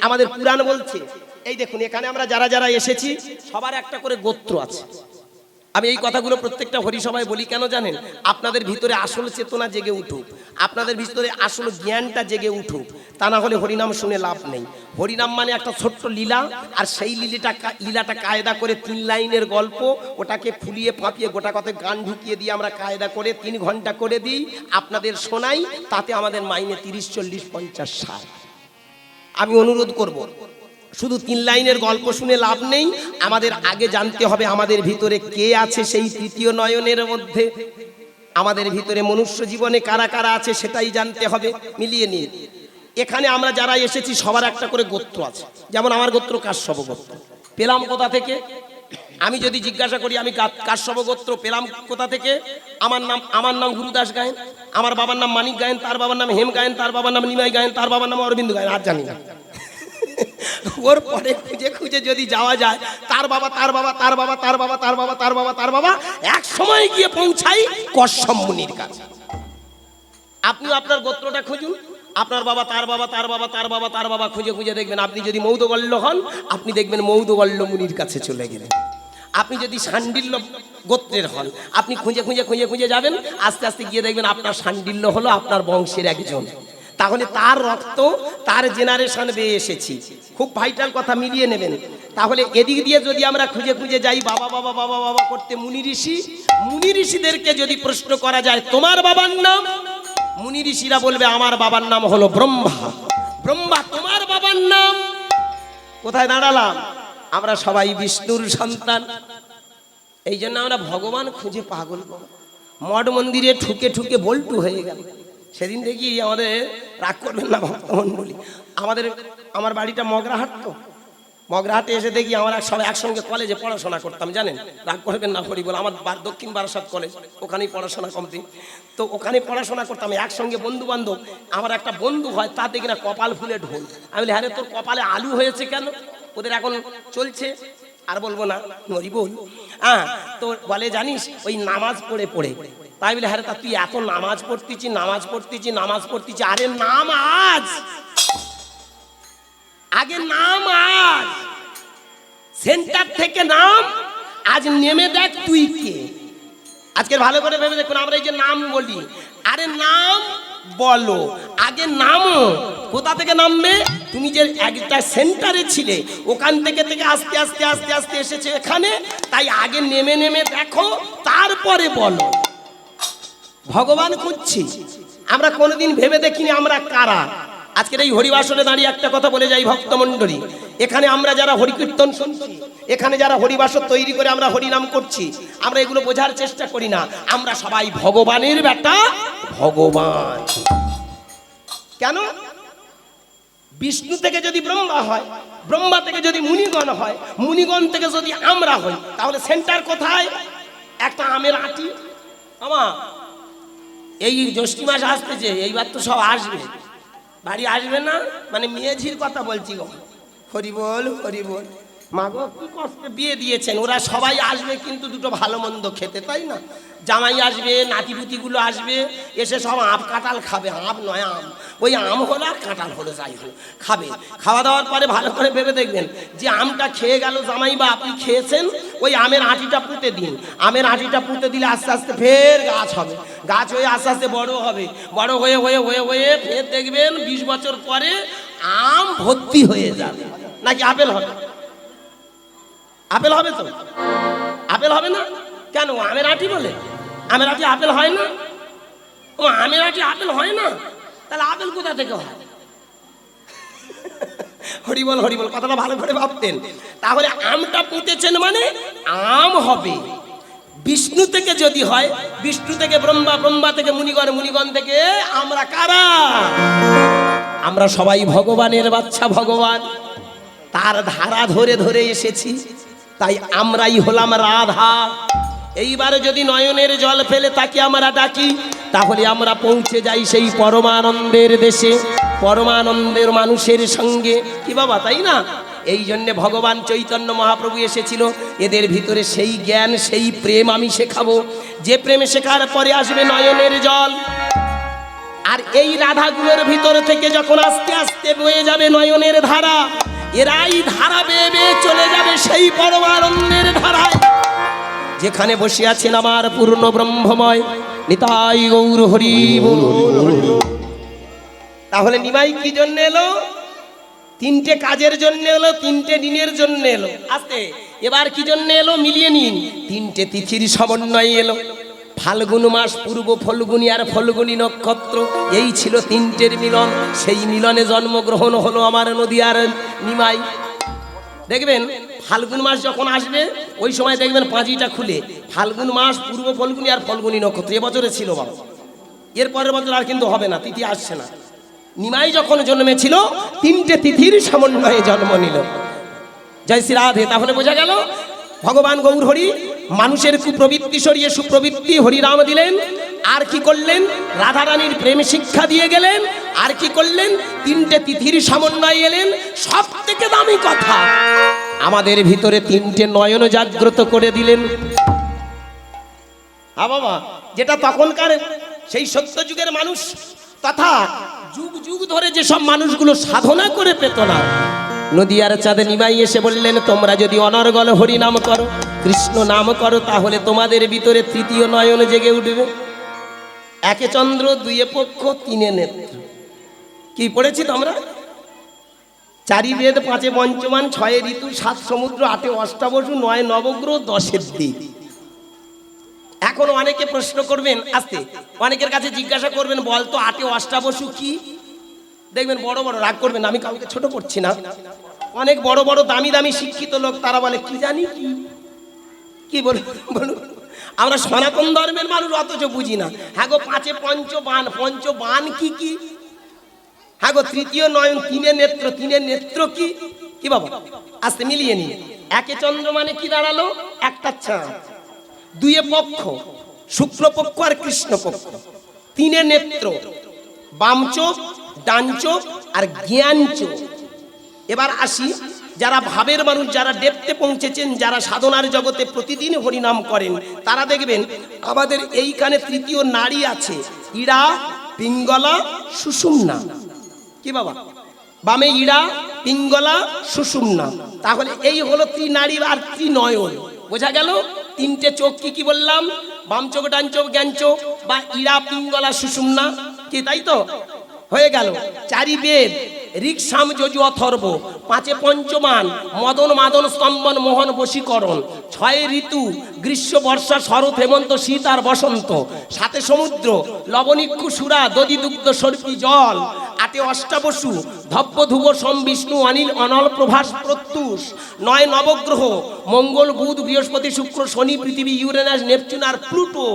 আমাদের পুরাণ বলছে। এই দেখুন এখানে আমরা যারা যারা এসেছি সবার একটা করে গোত্র আছে। আমি এই কথাগুলো প্রত্যেকটা হরিসভায় বলি কেন জানেন? আপনাদের ভিতরে আসল চেতনা জেগে উঠুক, আপনাদের ভিতরে আসল জ্ঞানটা জেগে উঠুক। তা না হলে হরিনাম শুনে লাভ নেই। হরিনাম মানে একটা ছোট্ট লীলা, আর সেই লীলাটা কায়দা করে 3 লাইনের গল্প, ওটাকে ফুলিয়ে ফাঁপিয়ে গোটা কথা গান ঢুকিয়ে দিয়ে আমরা কায়দা করে 3 ঘন্টা করে দিই, আপনাদের শোনাই। তাতে আমাদের মাইনে 30, 40, 50, 60। আমি অনুরোধ করব, শুধু 3 লাইনের গল্প শুনে লাভ নেই, আমাদের আগে জানতে হবে আমাদের ভিতরে কে আছে সেই তৃতীয় নয়নের মধ্যে। আমাদের ভিতরে মনুষ্য জীবনে কারা কারা আছে সেটাই জানতে হবে। মিলিয়ে নিন। এখানে আমরা যারা এসেছি সবার একটা করে গোত্র আছে। যেমন আমার গোত্র কাশ্যপ গোত্র। পেলাম কোথা থেকে? আমি যদি জিজ্ঞাসা করি আমি কাশ্যপ গোত্র পেলাম কোথা থেকে, আমার নাম গুরুদাস গায়েন, আমার বাবার নাম মানিক গায়েন, তার বাবার নাম হেম গায়েন, তার বাবার নাম নিমাই গায়েন, তার বাবার নাম অরবিন্দ গায়েন, আর জানি না। ওর পরে খুঁজে খুঁজে যদি যাওয়া যায়, তার বাবা তার বাবা তার বাবা তার বাবা তার বাবা তার বাবা তার বাবা, এক সময় গিয়ে পৌঁছাই কশ্যপ মুনির কাছে। আপনি আপনার গোত্রটা খুঁজুন, আপনার বাবা তার বাবা তার বাবা তার বাবা তার বাবা খুঁজে খুঁজে দেখবেন। আপনি যদি মৌদগল্য হন, আপনি দেখবেন মৌদগল্য মুনির কাছে চলে গেলেন। আপনি যদি শাণ্ডিল্য গোত্রের হন, আপনি খুঁজে খুঁজে খুঁজে খুঁজে যাবেন, আস্তে আস্তে গিয়ে দেখবেন আপনার শাণ্ডিল্য হলো আপনার বংশের একজন। তাহলে তার রক্ত, তার জেনারেশন বেয়ে এসেছি। খুব ভাইটাল কথা, মিলিয়ে নেবেন। তাহলে এদিক দিয়ে যদি আমরা খুঁজে খুঁজে যাই বাবা বাবা বাবা বাবা করতে, মুনি ঋষিদেরকে যদি প্রশ্ন করা যায় তোমার বাবার নাম, মুনি ঋষিরা বলবে আমার বাবার নাম হলো ব্রহ্মা। ব্রহ্মা তোমার বাবার নাম? কোথায় দাঁড়ালাম? আমরা সবাই বিষ্ণুর সন্তান। এই জন্য আমরা ভগবান খুঁজে পাগল। মঠ মন্দিরে ঠুকে ঠুকে বল্টু হয়ে গেল। সেদিন দেখি আমাদের, রাগ করবেন না ভক্তমণ্ডলী, আমার বাড়িটা মগরাহাট, তো মগরাহাটে এসে দেখি আমরা সবাই একসঙ্গে কলেজে পড়াশোনা করতাম, জানেন? রাগ করবেন না হরি বল, আমার দক্ষিণ বারাসাত কলেজ, ওখানেই পড়াশোনা কমপ্লিট। তো ওখানে পড়াশোনা করতাম একসঙ্গে, বন্ধু বান্ধব। আমার একটা বন্ধু হয়, তা দেখি না কপাল ফুলে ঢোল। আমি বলি হ্যাঁ তোর কপালে আলু হয়েছে কেন? ওদের এখন চলছে, আর বলবো না, হরি বল। হ্যাঁ, তো বলে জানিস ওই নামাজ পড়ে পড়ে। তাই বলে হ্যাঁ তা তুই এত নামাজ পড়তেছি। আরে নাম আজ, আগে নাম আজ, সেন্টার থেকে নাম আজ, নেমে দেখ তুই কে। আজকে ভালো করে ভেবে দেখুন, আমরা এই যে নাম বলি, আরে নাম বলো, আগে নামো। কোথা থেকে নামবে? তুমি যে একটা সেন্টারে ছিলে, ওখান থেকে আস্তে আস্তে আস্তে আস্তে এসেছে এখানে। তাই আগে নেমে নেমে দেখো, তারপরে বলো। ভগবান খুঁজছি, আমরা কোনোদিন ভেবে দেখিনি আমরা কারা। আজকের এই হরিবাসরে দাঁড়িয়ে একটা কথা বলে যাই ভক্তমণ্ডলী, এখানে আমরা যারা হরিকীর্তন শুনছি, এখানে যারা হরিবাসর তৈরি করে আমরা হরিনাম করছি, আমরা এগুলো বোঝার চেষ্টা করি না। আমরা সবাই ভগবানের বেটা, ভগবান। কেন? বিষ্ণু থেকে যদি ব্রহ্মা হয়, ব্রহ্মা থেকে যদি মুনিগণ হয়, মুনিগণ থেকে যদি আমরা হই, তাহলে সেন্টার কোথায়? একটা আমের আঁটি। আমার এই জ্যৈষ্ঠ মাস আসতেছে, এইবার তো সব আসবে, বাড়ি আসবে না, মানে মেয়েঝির কথা বলছি গো। হরি বল হরি বল। মা গো কি কষ্টে বিয়ে দিয়েছেন, ওরা সবাই আসবে কিন্তু দুটো ভালো মন্দ খেতে, তাই না? জামাই আসবে, নাতিপুতিগুলো আসবে, এসে সব আম কাঁঠাল খাবে। আম নয় আম, ওই আম হলো আর কাঁঠাল হলো, যাই হলো খাবে। খাওয়া দাওয়ার পরে ভালো করে ভেবে দেখবেন, যে আমটা খেয়ে গেল জামাই বা আপনি খেয়েছেন, ওই আমের আঁটিটা পুঁতে দিন। আমের আঁটিটা পুঁতে দিলে আস্তে আস্তে ফের গাছ হবে, গাছ হয়ে আস্তে আস্তে বড় হবে, বড় হয়ে হয়ে হয়ে হয়ে ফের দেখবেন 20 বছর পরে আম ভর্তি হয়ে যাবে। নাকি আপেল হবে? আপেল হবে তো? আপেল হবে না কেন? আমের আঁটি বলে, আমের আঁটি আপেল হয় না? ও আমের আঁটি আপেল হয় না? তাহলে আপেল কোথা থেকে হয়? হরিবল হরিবল, কথাটা ভালো করে ভাবতেন। তাহলে আমটা পুঁতেছেন মানে আম হবে। বিষ্ণু থেকে যদি হয়, বিষ্ণু থেকে ব্রহ্মা, ব্রহ্মা থেকে মুনিগণ, মুনিগণ থেকে আমরা কারা? আমরা সবাই ভগবানের বাচ্চা, ভগবান তার ধারা ধরে ধরে এসেছি, তাই আমরাই হলাম রাধা। এইবারে যদি নয়নের জল ফেলে তাকে আমরা ডাকি, তাহলে আমরা পৌঁছে যাই সেই পরমানন্দের দেশে, পরমানন্দের মানুষের সঙ্গে। কি বাবা, তাই না? এই জন্যে ভগবান চৈতন্য মহাপ্রভু এসেছিল, এদের ভিতরে সেই জ্ঞান, সেই প্রেম আমি শেখাবো, যে প্রেম শেখার পরে আসবে নয়নের জল। আর এই রাধাগুলোর ভিতর থেকে যখন আস্তে আস্তে বয়ে যাবে নয়নের ধারা, এরাই ধারা বেয়ে বেয়ে চলে যাবে সেই পরমানন্দের ধারায়, যেখানে বসে আছেন আমার পূর্ণ ব্রহ্মময় নিতাই গৌর হরি বল। তাহলে নিমাই কি জন্য এলো? তিনটে কাজের জন্য এলো, তিনটে দিনের জন্য এলো। আস্তে এবার কি জন্য এলো মিলিয়ে নিন। তিনটে তিথির সমন্বয়ে এলো। ফাল্গুন মাস, পূর্ব ফল্গুনী আর ফল্গুনী নক্ষত্র, এই ছিল তিনটের মিলন। সেই মিলনে জন্মগ্রহণ হলো আমার নদীয়ার নিমাই। দেখবেন ফাল্গুন মাস যখন আসবে ওই সময় দেখবেন পাঁজিটা খুলে ফাল্গুন মাস, পূর্ব ফল্গুনী আর ফল্গুনী নক্ষত্র। এবছরে ছিল বাবা, এর পরের বছর আর কিন্তু হবে না, তিথি আসছে না। নিমাই যখন জন্মেছিল তিনটে তিথির সমন্বয়ে জন্ম নিল। জয় শ্রী রাধে। তাহলে বোঝা গেল ভগবান গৌর হরি মানুষের কুপ্রবৃত্তি সরিয়ে সুপ্রবৃত্তি হরিনাম দিলেন। আর কি করলেন? রাধারানীর প্রেম শিক্ষা দিয়ে গেলেন। আর কি করলেন? তিনটে তিথির সমন্বয়ে এলেন। সব থেকে দামি কথা, আমাদের ভিতরে তিনটে নয়ন জাগ্রত করে দিলেন। বাবা, যেটা তখনকার সেই সত্য যুগের মানুষ তথা যুগ যুগ ধরে যেসব মানুষগুলো সাধনা করে পেত না, নদিয়ার চাঁদে নিমাই এসে বললেন, তোমরা যদি অনর্গল হরি নাম করো, কৃষ্ণ নাম করো, তাহলে তোমাদের ভিতরে তৃতীয় নয়ন জেগে উঠবে। একে চন্দ্র, দুয়ে পক্ষ, তিনে নেত্র। কি পড়েছি তোমরা? চারি বেদ, পাঁচে পঞ্চমান, ছয়ে ঋতু, সাত সমুদ্র, আটে অষ্টাবসু, নয় নবগ্রহ, দশের দিক। এখন অনেকে প্রশ্ন করবেন, আস্তে অনেকের কাছে জিজ্ঞাসা করবেন, বলতো আটে অষ্টাবসু কি? দেখবেন বড় বড়, রাগ করবেন আমি কাউকে ছোট করছি না, অনেক বড় বড় দামি দামি শিক্ষিত লোক, তারা বলে কি জানি কি বলুন। আমরা সনাতন ধর্মের মানুষ অথচ বুঝি না। হ্যাঁ গো, পাঁচে পঞ্চবান, পঞ্চবান কি কি? হ্যাঁ গো, তৃতীয় নয়ন, তিনে নেত্র, তিনে নেত্র কি কি বাবা? আস্তে মিলিয়ে নিয়ে। একে চন্দ্র মানে কি দাঁড়ালো? একটা চাঁদ। দুয়ে পক্ষ, শুক্লপক্ষ আর কৃষ্ণপক্ষ। তিনে নেত্র, বাম চোখ, ডান চোখ আর জ্ঞান চোখ। এবার আসি, যারা ভাবের মানুষ, যারা ডেপতে পৌঁছেছেন, যারা সাধনার জগতে প্রতিদিন হরিনাম করেন, তারা দেখবেন আমাদের এইখানে তৃতীয় নাড়ি আছে, ইড়া, পিঙ্গলা, সুষুম্না। কি বাবা? বামে ইড়া, পিঙ্গলা, সুষুম্না। তাহলে এই হলো ত্রিনাড়ি আর ত্রিনয়ন। বোঝা গেল তিনটে চোখ কি কি বললাম? বাম চোখ, ডান চোখ, জ্ঞান চোখ বা ইড়া, পিঙ্গলা, সুষুম্না। কি তাই তো হয়ে গেল? চারি বেদ, ঋক, সাম, যজু, অথর্ব। পাঁচে পঞ্চমান, মদন, মাদন, স্তম্ভন, মোহন, বশীকরণ। ছয়ে ঋতু, গ্রীষ্ম, বর্ষা, শরৎ, হেমন্ত, শীত আর বসন্ত। সাতে সমুদ্র, লবণিক্ষু, সুরা, দধি, দুগ্ধ, সর্পি, জল। আটে অষ্টাবসু, ধব্য, ধ্রুব, সোম, বিষ্ণু, অনিল, অনল, প্রভাস, প্রত্যুষ। নয় নবগ্রহ, মঙ্গল, বুধ, বৃহস্পতি, শুক্র, শনি, পৃথিবী, ইউরেনাস, নেপচুন আর প্লুটো।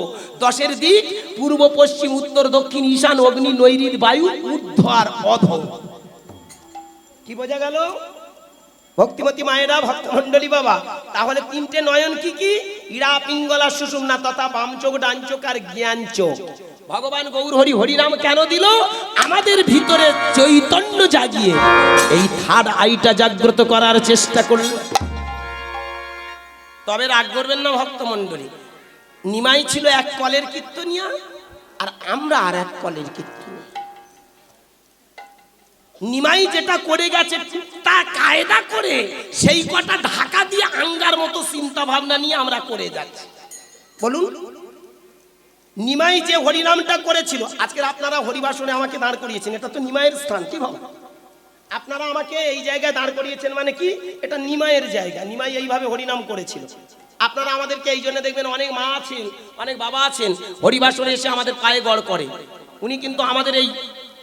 দশের দিক, পূর্ব, পশ্চিম, উত্তর, দক্ষিণ, ঈশান, অগ্নি, নৈঋত, বায়ু, ঊর্ধ্ব আর অধো। কি বোঝা গেল ভক্তিমতী মায়েরা, ভক্তমণ্ডলী বাবা? তাহলে তিনটে নয়ন কি কি? ইড়া, পিঙ্গলা, সুষুম্না তথা বাম চোখ, ডান চোখ আর জ্ঞান চোখ। ভগবান গৌর হরি হরিনাম কেন দিল? আমাদের ভিতরে চৈতন্য জাগিয়ে এই থার্ড আইটা জাগ্রত করার চেষ্টা করল। তবে রাগ করবেন না ভক্তমণ্ডলী, নিমাই ছিল এক কলের কীর্তনিয়া আর আমরা আর এক কলের কীর্তনিয়া। নিমাই যেটা করে গেছে তা কায়দা করে সেই কটা ঢাকা দিয়ে আঙ্গার মতো চিন্তা ভাবনা নিয়ে আমরা করে যাচ্ছি। বলুন, নিমাই যে হরিনামটা করেছিল, আজকের আপনারা হরিবাসনে আমাকে দাঁড় করিয়েছেন, এটা তো নিমাইয়ের স্থান। কি ভাব? আপনারা আমাকে এই জায়গায় দাঁড় করিয়েছেন মানে কি? এটা নিমাইয়ের জায়গা। নিমাই এইভাবে হরিনাম করেছিল। আপনারা আমাদেরকে এই জন্য দেখবেন অনেক মা আছেন, অনেক বাবা আছেন, হরিবাসনে এসে আমাদের পায়ে গড় করে। উনি কিন্তু আমাদের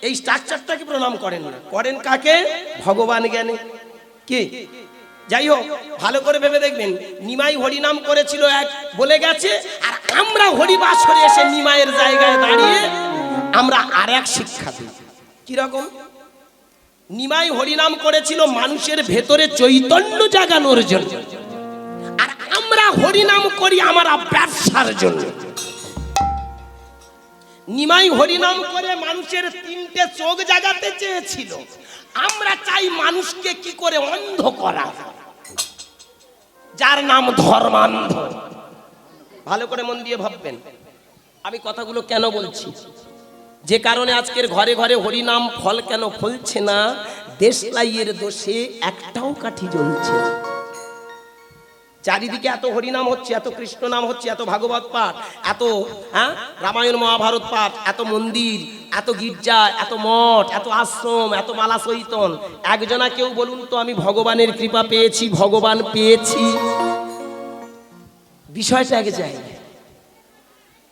এই স্ট্রাকচারটাকে প্রণাম করেন না, করেন কাকে? ভগবান জ্ঞানে। কি যাই হোক, ভালো করে ভেবে দেখবেন, নিমাই হরিনাম করেছিল এক বলে গেছে, আর আমরা হরিবাসরে এসে নিমাইয়ের জায়গায় দাঁড়িয়ে আমরা আর এক শিক্ষা দিই। কিরকম? নিমাই হরিনাম করেছিল মানুষের ভেতরে চৈতন্য জাগানোর জন্য, আর আমরা হরিনাম করি আমার ব্যবসার জন্য। নিমাই হরিনাম করে মানুষের তিনটে চোখ জাগাতে চেয়েছিল, আমরা চাই মানুষকে কি করে অন্ধ করা, যার নাম ধর্মান্ধ। ভালো করে মন দিয়ে ভাববেন আমি কথাগুলো কেন বলছি। যে কারণে আজকের ঘরে ঘরে হরিনাম ফল কেন ফলছে না? দেশলাইয়ের দোষে একটাও কাঠি জ্বলছে না। চারিদিকে এত হরিনাম হচ্ছে, এত কৃষ্ণ নাম হচ্ছে, এত ভাগবত পাঠ, এত রামায়ণ মহাভারত পাঠ, এত মন্দির, এত গির্জা, এত মঠ, এত আশ্রম, এত মালা চৈতন। একজনা কেউ বলুন তো আমি ভগবানের কৃপা পেয়েছি, ভগবান পেয়েছি? বিষয়টা এক জায়গায়।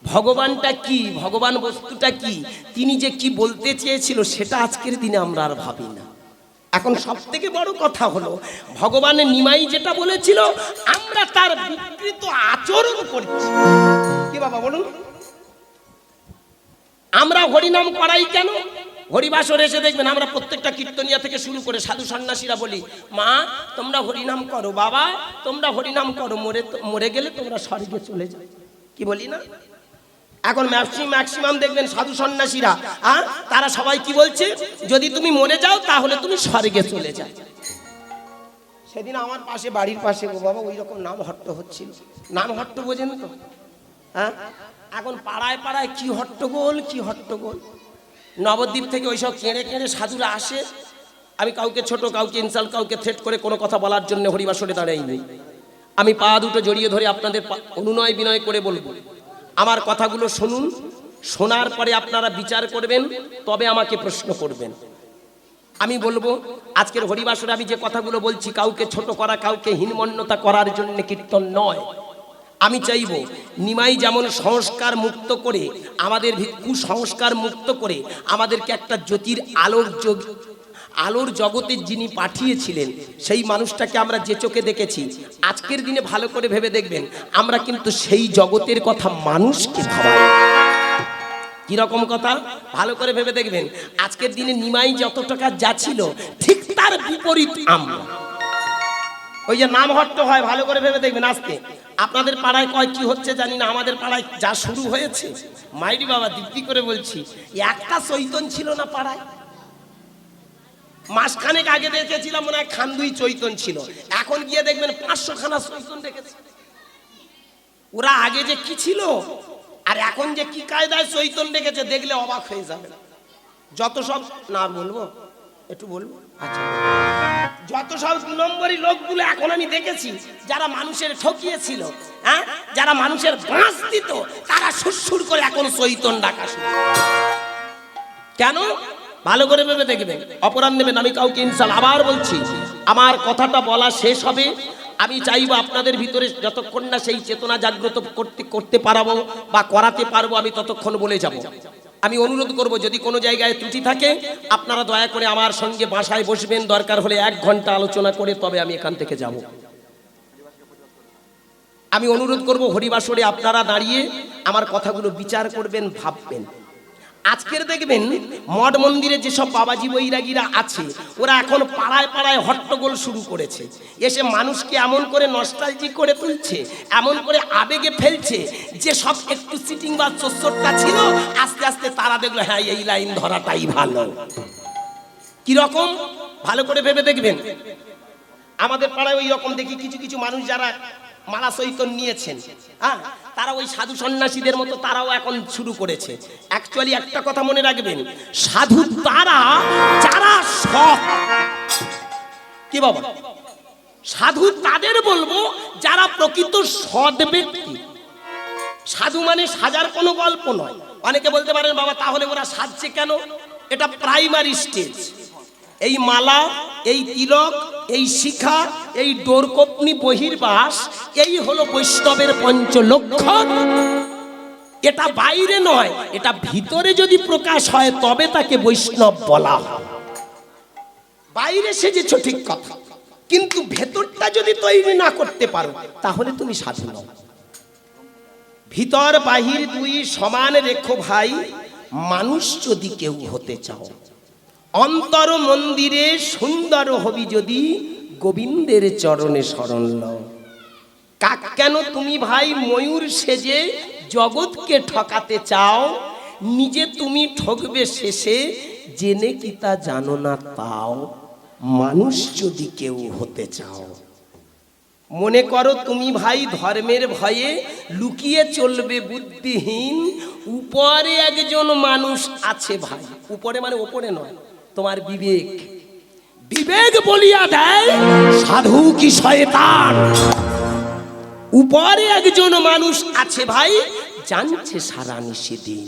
ভগবানটা কি, ভগবান বস্তুটা কি, তিনি যে কি বলতে চেয়েছিল সেটা আজকের দিনে আমরা আর ভাবি না। এখন সব থেকে বড় কথা হলো ভগবানের নিমাই যেটা বলেছিল আমরা তার বিকৃত আচরণ করছি। কি বাবা বলুন? আমরা হরিনাম করাই কেন? হরিবাসরে এসে দেখবেন আমরা প্রত্যেকটা কীর্তনিয়া থেকে শুরু করে সাধু সন্ন্যাসীরা বলি, মা তোমরা হরিনাম করো, বাবা তোমরা হরিনাম করো, মরে গেলে তোমরা স্বর্গে চলে যাও। কি বলি না? এখন ম্যাক্সিমাম দেখবেন সাধু সন্ন্যাসীরা তারা সবাই কি বলছে, যদি তুমি মরে যাও তাহলে তুমি স্বর্গে চলে যাও। সেদিন আমার পাশে, বাড়ির পাশে গো বাবা, ওই রকম নাম হট্ট হচ্ছিল। নাম হট্ট বোঝেন তো? এখন পাড়ায় পাড়ায় কি হট্টগোল, কি হট্টগোল। নবদ্বীপ থেকে ওইসব কেড়ে কেড়ে সাধুরা আসে। আমি কাউকে ছোট, কাউকে ইনসাল্ট, কাউকে থ্রেট করে কোনো কথা বলার জন্য হরিবাসরে দাঁড়াইনি। আমি পা দুটো জড়িয়ে ধরে আপনাদের অনুনয় বিনয় করে বলবো, আমার কথাগুলো শুনুন, শোনার পরে আপনারা বিচার করবেন, তবে আমাকে প্রশ্ন করবেন। আমি বলবো আজকের হরিবাসরে আমি যে কথাগুলো বলছি কাউকে ছোট করা, কাউকে হীনমন্যতা করার জন্য কীর্তন নয়। আমি চাইব নিমাই যেমন সংস্কার মুক্ত করে আমাদের কুসংস্কার মুক্ত করে আমাদেরকে একটা জ্যোতির আলোর জগতে যিনি পাঠিয়েছিলেন সেই মানুষটাকে আমরা যে চোখে দেখেছি, আজকের দিনে ভালো করে ভেবে দেখবেন আমরা কিন্তু সেই জগতের কথা মানুষকে ভাবাই। কিরকম কথা? ভালো করে ভেবে দেখবেন আজকের দিনে নিমাই যত টাকা যা ছিল ঠিক তার বিপরীত আমরা। ওই যে নাম হট্ট হয়, ভালো করে ভেবে দেখবেন আজকে আপনাদের পাড়ায় কয় কি হচ্ছে জানি না, আমাদের পাড়ায় যা শুরু হয়েছে, মাইরি বাবা দিব্যি করে বলছি, একটা চৈতন ছিল না পাড়ায়। মাসখানেক আগে দেখেছিলাম মনে হয় খান্দুই চৈতন ছিল, এখন গিয়ে দেখবেন 500 খানা চৈতন দেখেছে। ওরা আগে যে কি ছিল আর এখন যে কি কায়দায় চৈতন রেখেছে দেখলে অবাক হয়ে যাবে। যত সব না বলবো, একটু বলবো, আচ্ছা, যত সব 2 নম্বরই লোকগুলো এখন আমি দেখেছি যারা মানুষের ঠকিয়েছিল, যারা মানুষের বাঁশ দিত, তারা সুরসুর করে এখন চৈতন ডাকা শুরু। কেন? ভালো করে ভেবে দেখবেন, অপরাধ নেবেন। আমি কাউকে ইনশাআল্লাহ আবার বলছি, আমার কথাটা বলা শেষ হবে, আমি চাইবো আপনাদের ভিতরে যতক্ষণ না সেই চেতনা জাগ্রত করতে পারবো বা করাতে পারবো আমি ততক্ষণ বলে যাব। আমি অনুরোধ করব যদি কোনো জায়গায় ত্রুটি থাকে আপনারা দয়া করে আমার সঙ্গে বাসায় বসবেন, দরকার হলে 1 ঘন্টা আলোচনা করে তবে আমি এখান থেকে যাব। আমি অনুরোধ করব হরিবাসরে আপনারা দাঁড়িয়ে আমার কথাগুলো বিচার করবেন, ভাববেন। আজকের দেখবেন মঠ মন্দিরে যেসব বাবাজি বৈরাগীরা আছে ওরা এখন পাড়ায় পাড়ায় হট্টগোল শুরু করেছে, এসে মানুষকে এমন করে নস্টালজি করে তুলছে, এমন করে আবেগে ফেলছে যে সব একটু সিটিং বা চোরটা ছিল, আস্তে আস্তে তারা দেখলো হ্যাঁ এই লাইন ধরাটাই ভালো। কিরকম? ভালো করে ভেবে দেখবেন। আমাদের পাড়ায় ওই রকম দেখি কিছু কিছু মানুষ যারা মালা চৈতন নিয়েছেন, তারা ওই সাধু সন্ন্যাসীদের মতো তারাও এখন শুরু করেছে। অ্যাকচুয়ালি একটা কথা মনে রাখবেন, সাধু তারা যারা সৎ। কি বাবা? সাধু তাদের বলবো যারা প্রকৃত সৎ ব্যক্তি। সাধু মানে সাজার কোনো গল্প নয়। অনেকে বলতে পারেন বাবা তাহলে ওরা সাজছে কেন? এটা প্রাইমারি স্টেজ। এই মালা, এই তিলক, এই শিখা, এই ডোরকোপনি বহির্বাস, এই হলো বৈষ্ণবের 5 লক্ষণ। এটা বাইরে নয়, এটা ভিতরে যদি প্রকাশ হয় তবে তাকে বৈষ্ণব বলা হয়। বাইরে সেজেছ ঠিক কথা, কিন্তু ভেতরটা যদি তৈরি না করতে পারো তাহলে তুমি সাধু নও। ভিতর বাহির 2 সমান রেখো ভাই, মানুষ যদি কেউ হতে চাও। অন্তর মন্দিরে সুন্দর হবি যদি, গোবিন্দের চরণে শরণ লও। কাক কেন তুমি ভাই ময়ূর সেজে জগৎকে ঠকাতে চাও, নিজে তুমি ঠকবে শেষে, জেনে কি তা জানো না তাও। মানুষ যদি কেউ হতে চাও। মনে করো তুমি ভাই ধর্মের ভয়ে লুকিয়ে চলবে বুদ্ধিহীন, উপরে একজন মানুষ আছে ভাই, উপরে মানে ওপরে নয়, তোমার বিবেক, বিবেক বলিয়া দেয় সাধু কি শয়তান। উপরে একজন মানুষ আছে ভাই, জানছে সারা নিষেদিন,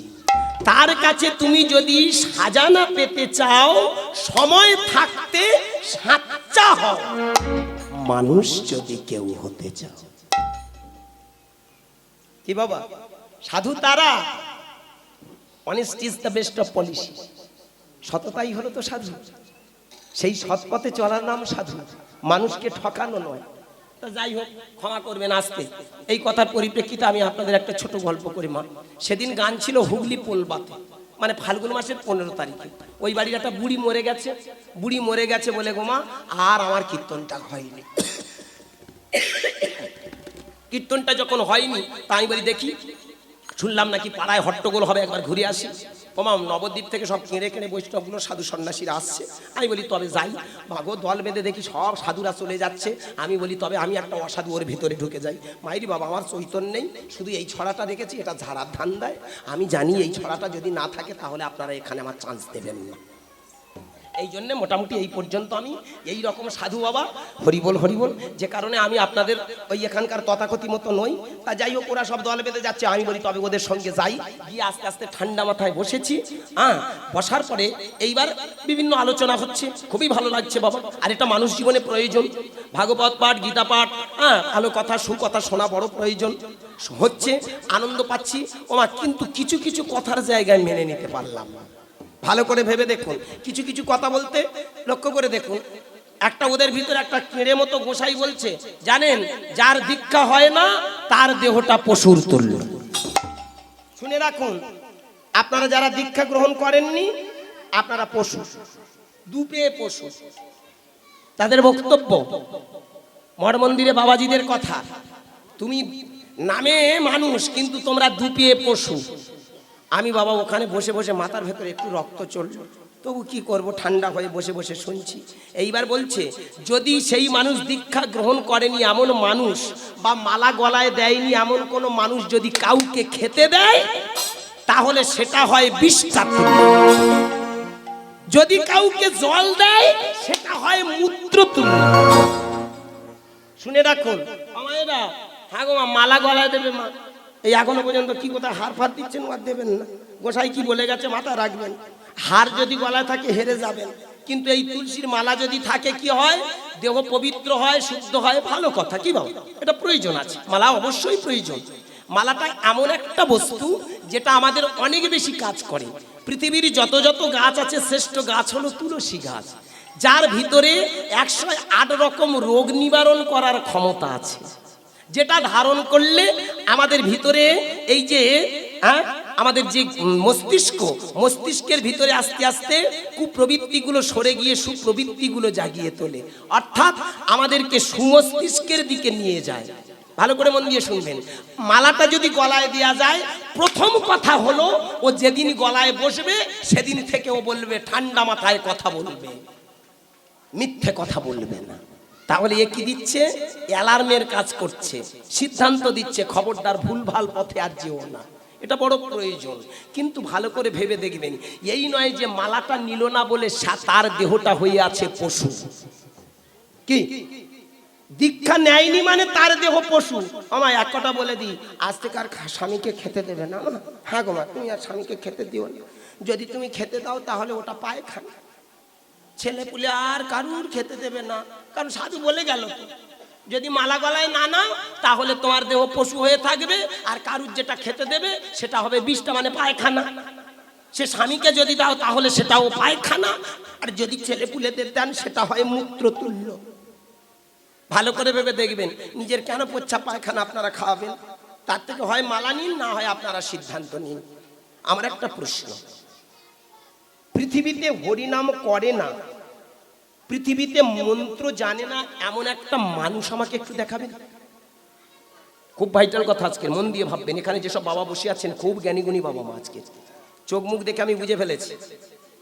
তার কাছে তুমি যদি সাজানা পেতে চাও, সময় থাকতে সাচ্চা হও, মানুষ যদি কেউ হতে চাও। কি বাবা, সাধু তারা, honesty is the best of policy, সততাই হলো তো সাধু। সেই সৎ পথে চলার নাম সাধু, মানুষকে ঠকানো নয়। তা যাই হোক, ক্ষমা করবেন আসতে। এই কথার পরিপ্রেক্ষিতে আমি আপনাদের একটা ছোট গল্প করি। মা সেদিন গান ছিল হুগলি পোলবাতে, মানে ফাল্গুন মাসের 15 তারিখে। ওই বাড়ির একটা বুড়ি মরে গেছে, বুড়ি মরে গেছে বলে গো মা আর আমার কীর্তনটা হয়নি। কীর্তনটা যখন হয়নি তা আমি বলি দেখি, শুনলাম নাকি পাড়ায় হট্টগোল হবে, একবার ঘুরে আসি। ওমা নবদ্বীপ থেকে সব কেড়ে কেড়ে বৈষ্ণবগুলো সাধু সন্ন্যাসীরা আসছে। আমি বলি তবে যাই, ভাগো দল বেঁধে দেখি সব সাধুরা চলে যাচ্ছে। আমি বলি তবে আমি একটা অসাধু ওর ভিতরে ঢুকে যাই। মাইরি বাবা আমার চৈতন্য নেই, শুধু এই ছড়াটা রেখেছি, এটা ঝাড়ার ধান দেয়। আমি জানি এই ছড়াটা যদি না থাকে তাহলে আপনারা এখানে আমার চান্স দেবেন না। এই জন্যে মোটামুটি এই পর্যন্ত আমি এই রকম সাধু বাবা, হরিবল হরিবল, যে কারণে আমি আপনাদের ওই এখানকার তথাকথি মতো নই। তা যাই হোক, ওরা সব দল বেঁধে যাচ্ছে, আমি বলি তবে ওদের সঙ্গে যাই। গিয়ে আস্তে আস্তে ঠান্ডা মাথায় বসেছি। বসার পরে এইবার বিভিন্ন আলোচনা হচ্ছে, খুবই ভালো লাগছে বাবা। আর এটা মানুষ জীবনে প্রয়োজন, ভাগবত পাঠ, গীতা পাঠ, ভালো কথা সুকথা শোনা বড় প্রয়োজন হচ্ছে, আনন্দ পাচ্ছি ওমা। কিন্তু কিছু কিছু কথার জায়গায় মেনে নিতে পারলাম না। ভালো করে ভেবে দেখুন, কিছু কিছু কথা বলতে লক্ষ্য করে দেখুন। একটা ওদের ভিতরে একটা কেড়ে মতো গোসাই বলছে, জানেন যার দীক্ষা হয় না তার দেহটা পশুর তুল্য। শুনে রাখুন, আপনারা যারা দীক্ষা গ্রহণ করেননি আপনারা পশু, দুপে পশু। তাদের বক্তব্য, মঠ মন্দিরে বাবাজিদের কথা, তুমি নামে মানুষ কিন্তু তোমরা দুপে পশু। আমি বাবা ওখানে বসে বসে মাথার ভেতরে একটু রক্ত চলল, তবু কি করব, ঠান্ডা হয়ে বসে বসে শুনছি। এইবার বলছে, যদি সেই মানুষ দীক্ষা গ্রহণ করেনি এমন মানুষ, বা মালা গলায় দেয়নি এমন কোনো মানুষ যদি কাউকে খেতে দেয় তাহলে সেটা হয় বিষটা তুল্য। যদি কাউকে জল দেয় সেটা হয় মূত্র তুল্য। শুনে রাখুন আমায়েরা, হ্যাঁ গো মা, মালা গলায় দেবে মা, এই এখনো পর্যন্ত কি কোথায় হার ফার দিচ্ছেন, আর দেবেন না। গোসাই কি বলে গেছে মাথা রাখবেন, হার যদি গলায় থাকে হেরে যাবেন, কিন্তু এই তুলসীর মালা যদি থাকে কি হয়, দেহ পবিত্র হয়, শুদ্ধ হয়, ভালো কথা। কি বাবা, এটা প্রয়োজন আছে, মালা অবশ্যই প্রয়োজন। মালাটা এমন একটা বস্তু যেটা আমাদের অনেক বেশি কাজ করে। পৃথিবীর যত যত গাছ আছে শ্রেষ্ঠ গাছ হলো তুলসী গাছ, যার ভিতরে 108 রকম রোগ নিবারণ করার ক্ষমতা আছে, যেটা ধারণ করলে আমাদের ভিতরে এই যে আমাদের যে মস্তিষ্কের ভিতরে আস্তে আস্তে কুপ্রবৃত্তিগুলো সরে গিয়ে সুপ্রবৃত্তিগুলো জাগিয়ে তোলে, অর্থাৎ আমাদেরকে সুমস্তিষ্কের দিকে নিয়ে যায়। ভালো করে মন দিয়ে শুনবেন, মালাটা যদি গলায় দেওয়া যায়, প্রথম কথা হলো ও যেদিন গলায় বসবে সেদিন থেকে ও বলবে, ঠান্ডা মাথায় কথা বলবে, মিথ্যে কথা বলবে না। তাহলে এ কি দিচ্ছে, অ্যালার্মের কাজ করছে, সিদ্ধান্ত দিচ্ছে খবরদার ভুলভাল পথে আর যেও না। এটা বড় প্রয়োজন। কিন্তু ভালো করে ভেবে দেখবেন, এই নয় যে মালাটা নিল না বলে তার দেহটা হয়ে আছে পশু। কি দীক্ষা নেয়নি মানে তার দেহ পশু। আমায় এক কথা বলে দিই, আজ থেকে আর স্বামীকে খেতে দেবে না। হ্যাঁ গো মা, তুমি আর স্বামীকে খেতে দিও না, যদি তুমি খেতে দাও তাহলে ওটা পায়খানা। ছেলে পুলে আর কারুর খেতে দেবে না, কারণ সাধু বলে গেল তো, যদি মালা গলায় না নাও তাহলে তোমার দেহ পশু হয়ে থাকবে, আর কারুর যেটা খেতে দেবে সেটা হবে বিষটা, মানে পায়খানা। সে স্বামীকে যদি দাও তাহলে সেটাও পায়খানা, আর যদি ছেলে পুলেদের দেন সেটা হয় মূত্র তুল্য। ভালো করে ভেবে দেখবেন, নিজের কেন পচ্ছা পায়খানা আপনারা খাওয়াবেন? তার থেকে হয় মালা নিন, না হয় আপনারা সিদ্ধান্ত নিন। আমার একটা প্রশ্ন, পৃথিবীতে হরিনাম করে না, পৃথিবীতে মন্ত্র জানে না এমন একটা মানুষ আমাকে একটু দেখাবেন? খুব ভাইটাল কথা আজকে, মন দিয়ে ভাববেন। এখানে যেসব বাবা বসে আছেন খুব জ্ঞানীগুণী বাবা মা, আজকে চোখ মুখ দেখে আমি বুঝে ফেলেছি।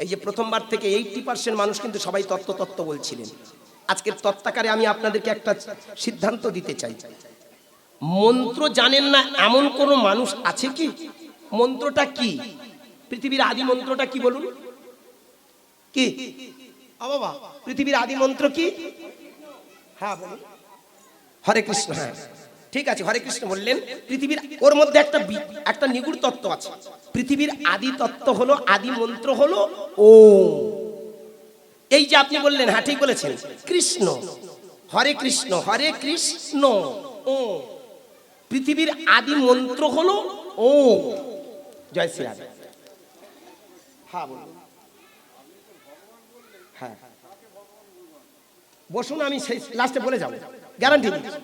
এই যে প্রথমবার থেকে 80% মানুষ কিন্তু সবাই তত্ত্ব বলছিলেন, আজকের তত্ত্বাকারে আমি আপনাদেরকে একটা সিদ্ধান্ত দিতে চাই। মন্ত্র জানেন না এমন কোন মানুষ আছে কি? মন্ত্রটা কি? পৃথিবীর আদি মন্ত্রটা কি বলুন? কি বাবা, পৃথিবীর আদি মন্ত্র কি? হ্যাঁ বলুন। হরে কৃষ্ণ। হ্যাঁ ঠিক আছে, হরে কৃষ্ণ বললেন। পৃথিবীর ওর মধ্যে একটা নিগুড় তত্ত্ব আছে। পৃথিবীর আদি তত্ত্ব হলো, আদি মন্ত্র হলো ওম। এই যে আপনি বললেন, হ্যাঁ ঠিক বলেছেন, কৃষ্ণ, হরে কৃষ্ণ, হরে কৃষ্ণ ওম। পৃথিবীর আদি মন্ত্র হলো ওম। জয় শ্রীরাম। হ্যাঁ বলুন। হ্যাঁ বসুন, আমি সেই লাস্টে বলে যাবো, গ্যারান্টি দিচ্ছি।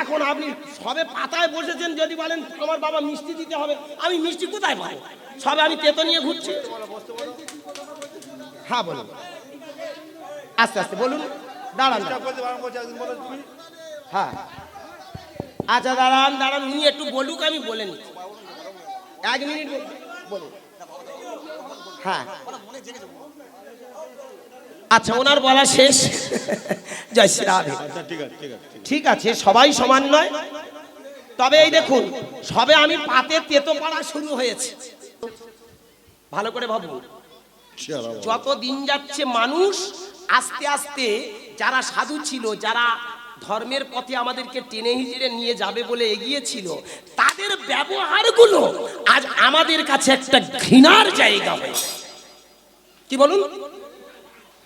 এখন আপনি সবে পাতায় বসেছেন, যদি বলেন আমার বাবা মিষ্টি দিতে হবে, আমি মিষ্টি কোথায় পাবো? সবে আমি তেতো নিয়ে ঘুরছি। হ্যাঁ বলুন, আস্তে আস্তে বলুন। দাঁড়ান, হ্যাঁ আচ্ছা দাঁড়ান দাঁড়ান, উনি একটু বলুক, আমি বলে নিচ্ছি। 1 মিনিট বলুন। হ্যাঁ আচ্ছা, ওনার বলা শেষ। জয় শ্রীরাম। ঠিক আছে, সবাই সমান নয়, তবে এই দেখুন, সবে আমি পাতে তেতো পড়া শুরু হয়েছে। ভালো করে ভাবুন, যত দিন যাচ্ছে মানুষ আস্তে আস্তে, যারা সাধু ছিল, যারা ধর্মের পথে আমাদেরকে টেনে হিচড়ে নিয়ে যাবে বলে এগিয়েছিল, তাদের ব্যবহারগুলো আজ আমাদের কাছে একটা ঘৃণার জায়গা হয়েছে। কি বলুন?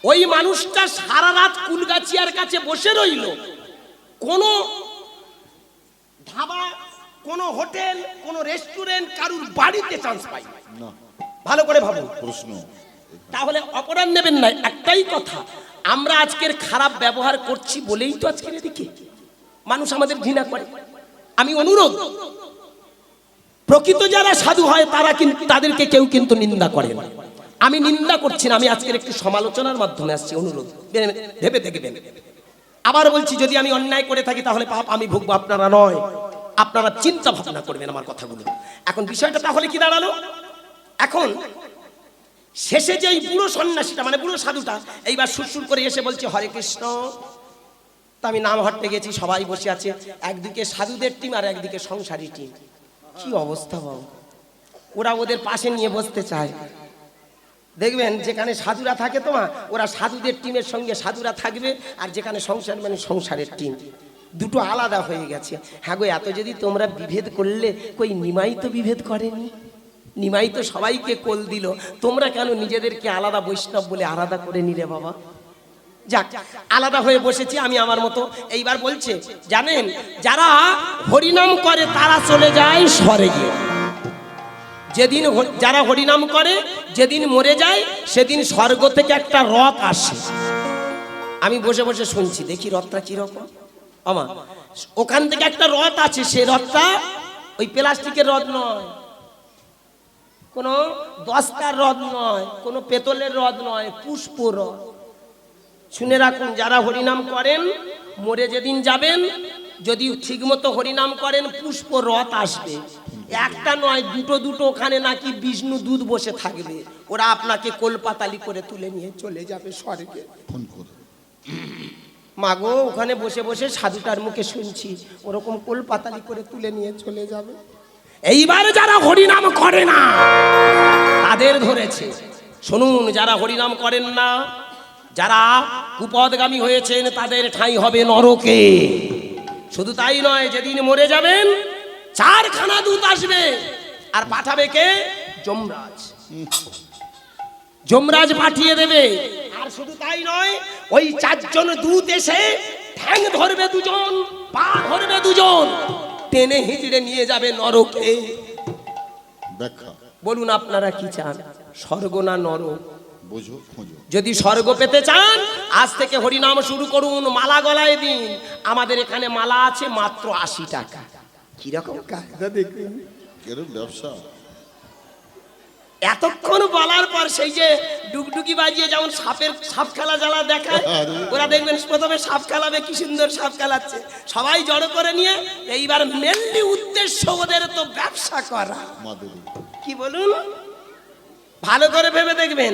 ওই মানুষটা সারা রাত কুলগাছিয়ার কাছে বসে রইল, কোনো ধাবা, কোনো হোটেল, কোনো রেস্টুরেন্ট, কারুর বাড়িতে চান্স পাই না। ভালো করে ভাবুন। প্রশ্ন তাহলে অপরাধ নেবেন না, একটাই কথা, আমরা আজকের খারাপ ব্যবহার করছি বলেই তো আজকের এদিকে মানুষ আমাদের ঘৃণা করে। আমি অনুরোধ, প্রকৃত যারা সাধু হয় তারা কিন্তু, তাদেরকে কেউ কিন্তু নিন্দা করে না। আমি নিন্দা করছি না, আমি আজকের একটু সমালোচনার মাধ্যমে আসছি। অনুরোধ ভেবে দেখবেন। আবার বলছি, যদি আমি অন্যায় করে থাকি তাহলে পাপ আমি ভুগবো, আপনারা নয়। আপনারা চিন্তা ভাবনা করবেন আমার কথাগুলো। এখন বিষয়টা তাহলে কি দাঁড়ালো? এখন শেষে যে এই বুড়ো সন্ন্যাসীটা, মানে বুড়ো সাধুটা, এইবার সুরসুর করে এসে বলছে হরে কৃষ্ণ। তা আমি নাম হাঁটতে গেছি, সবাই বসে আছে, একদিকে সাধুদের টিম আর একদিকে সংসারী টিম। কি অবস্থা বাবু, ওরা ওদের পাশে নিয়ে বসতে চায়। দেখবেন যেখানে সাধুরা থাকে তোমার, ওরা সাধুদের টিমের সঙ্গে সাধুরা থাকবে, আর যেখানে সংসার মানে সংসারের টিম, দুটো আলাদা হয়ে গেছে। হ্যাঁ গো, এত যদি তোমরা বিভেদ করলে, কই নিমাই তো বিভেদ করেনি, নিমাই তো সবাইকে কোল দিল, তোমরা কেন নিজেদেরকে আলাদা বৈষ্ণব বলে আলাদা করে নিলে বাবা? যাক, আলাদা হয়ে বসেছি আমি আমার মতো। এইবার বলছে, জানেন, যারা হরিনাম করে তারা চলে যায় স্বর্গে। যেদিন যারা হরিনাম করে, যেদিন মরে যায়, সেদিন স্বর্গ থেকে একটা রথ আসে। আমি বসে বসে শুনছি, দেখি রথটা কিরকম। আমার ওখান থেকে একটা রথ আছে, সে রথটা ওই প্লাস্টিকের রথ নয়, কোনো দস্তার রথ নয়, কোনো পেতলের রথ নয়, পুষ্প রথ। শুনে রাখুন, যারা হরিনাম করেন, মরে যেদিন যাবেন, যদি ঠিকমতো হরিনাম করেন, পুষ্প রথ আসবে। একটা নয়, দুটো দুটো, ওখানে নাকি বিষ্ণু দুধ বসে থাকবে, ওরা আপনাকে কোলপাতালি করে তুলে নিয়ে চলে যাবে স্বর্গে। মাগো, ওখানে বসে বসে সাধুটার মুখে শুনছি, ওরকম কোলপাতালি করে তুলে নিয়ে চলে যাবে। এইবার যারা হরিনাম করে না তাদের ধরেছে। শুনুন, যারা হরিনাম করেন না, যারা কুপদগামী হয়েছেন, তাদের ঠাঁই হবে নরকে। শুধু তাই নয়, যেদিন মরে যাবেন 4খানা দূত আসবে, আর পাঠাবে কে? যমরাজ। যমরাজ পাঠিয়ে দেবে। আর শুধু তাই নয়, ওই 4জন দূত এসে ঠ্যাং ধরবে 2জন, পা ধরবে 2জন, টেনে হিচড়ে নিয়ে যাবে নরকে। বলুন আপনারা কি চান, স্বর্গ না নরক? যদি স্বর্গ পেতে চান, আজ থেকে হরিনাম শুরু করুন, মালা গলায় দিন। আমাদের এখানে মালা আছে মাত্র 80 টাকা। কিরকম কায়দা দেখুন, কিরকম ব্যবসা। এতক্ষণ বলার পর সেই যে ডুগডুগি বাজিয়ে যেমন সাপ খেলা যারা দেখায়, ওরা দেখবেন প্রথমে সাপ খেলাবে, কি সুন্দর সাপ খেলাচ্ছে, সবাই জড়ো করে নিয়ে। এইবার মেনলি উদ্দেশ্য ওদের তো ব্যবসা করা। কি বলুন, ভালো করে ভেবে দেখবেন।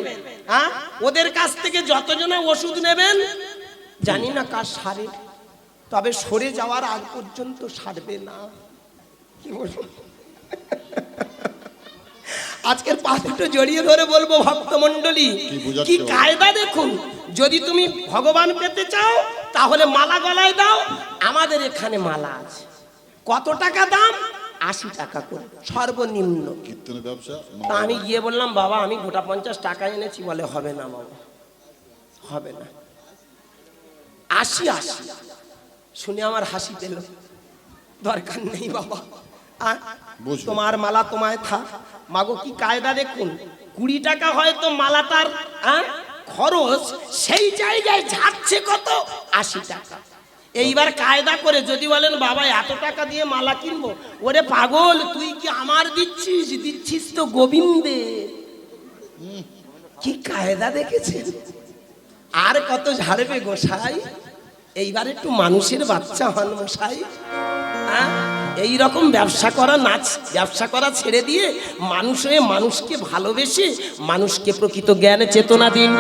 হ্যাঁ, ওদের কাছ থেকে যতজনে ওষুধ নেবেন জানি না কার সারে, তবে সরে যাওয়ার আগ পর্যন্ত সারবে না। কি বলবো, আজকের পা দুটো জড়িয়ে ধরে বলবো ভক্তমণ্ডলী, কি কায়দা দেখুন। যদি তুমি ভগবান পেতে চাও তাহলে মালা গলায় দাও। আমাদের এখানে মালা আছে, কত টাকা দাম? 80 টাকা করে সর্বনিম্ন। কীর্তনের ব্যবসা। তা আমি গিয়ে বললাম, বাবা আমি গোটা 50 টাকা এনেছি। বলে হবে না বাবা, হবে না, 80। শুনে আমার হাসি পেল। দরকার নেই বাবা, তোমার মালা তোমায় থাক। মাগো কি কায়দা দেখুন, 20 টাকা হয়তো মালাটার খরচ, সেই জায়গায় যাচ্ছে কত? 80 টাকা। এইবার কায়দা করে যদি বলেন বাবা এত টাকা দিয়ে মালা কিনবো, ওরে পাগল, তুই কি আমার দিচ্ছিস? দিচ্ছিস তো গোবিন্দের। কি কায়দা দেখেছেন? আর কত ঝাড়বে গোসাই, এইবার একটু মানুষের বাচ্চা হন মশাই। এই রকম ব্যবসা করা, নাচ ব্যবসা করা ছেড়ে দিয়ে মানুষ হয়ে মানুষকে ভালোবেসে মানুষকে প্রকৃত জ্ঞানে চেতনা দিন।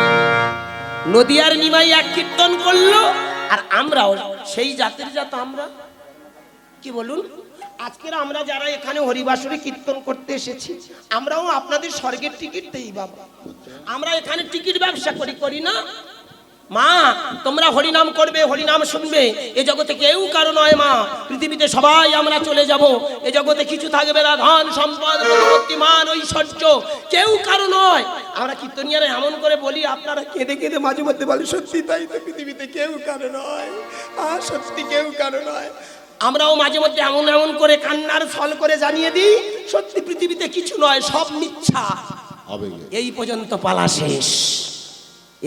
নদিয়ার নিমাই এক কীর্তন করলো, আর আমরাও সেই জাতির জাত। আমরা কি বলুন, আজকের আমরা যারা এখানে হরিবাসরে কীর্তন করতে এসেছি, আমরাও আপনাদের স্বর্গের টিকিট দেই বাবা। আমরা এখানে টিকিট ব্যবসা করি না। মা তোমরা হরিনাম করবে, হরিনাম শুনবে, এ জগতে কেউ কারো নয় মা। পৃথিবীতে সবাই আমরা চলে যাব, এ জগতে কিছু থাকবে না, ধন সম্পদ প্রতিপত্তি মান ঐশ্বর্য, কেউ কারো নয়। আমরা কীর্তনিয়ারা এমন করে বলি, আপনারা কেঁদে কেঁদে মাঝে মধ্যে বলি সত্যি তাই তো, পৃথিবীতে কেউ কারো নয়, সত্যি কেউ কারো নয়। আমরাও মাঝে মধ্যে এমন এমন করে কান্নার ছল করে জানিয়ে দিই, সত্যি পৃথিবীতে কিছু নয়, সব মিথ্যা। এই পর্যন্ত পালা শেষ।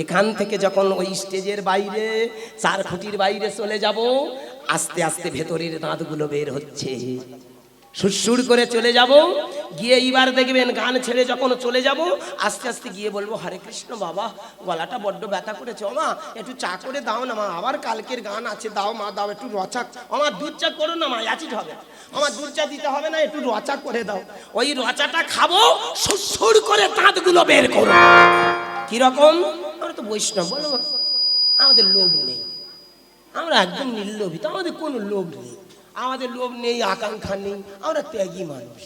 এখান থেকে যখন ওই স্টেজের বাইরে 4 ফুটির বাইরে চলে যাব, আস্তে আস্তে ভেতরের দাঁতগুলো বের হচ্ছে, সুরসুর করে চলে যাব। গিয়ে এইবার দেখবেন গান ছেড়ে যখন চলে যাব, আস্তে আস্তে গিয়ে বলবো হরে কৃষ্ণ বাবা, গলাটা বড্ড ব্যথা করেছে, মা একটু চা করে দাও না মা, আবার কালকের গান আছে, দাও মা দাও, একটু রচা, আমার দুধ চা করো না মা, অ্যাসিড হবে, আমার দুধ চা দিতে হবে না, একটু রচা করে দাও। ওই রচাটা খাবো, সুরসুর করে দাঁতগুলো বের করো। কিরকম? আমরা তো বৈষ্ণব, বলো আমাদের লোভ নেই, আমরা একদম নির্লোভিত, আমাদের কোনো লোভ নেই, আমাদের লোভ নেই, আকাঙ্ক্ষা নেই, আমরা ত্যাগী মানুষ।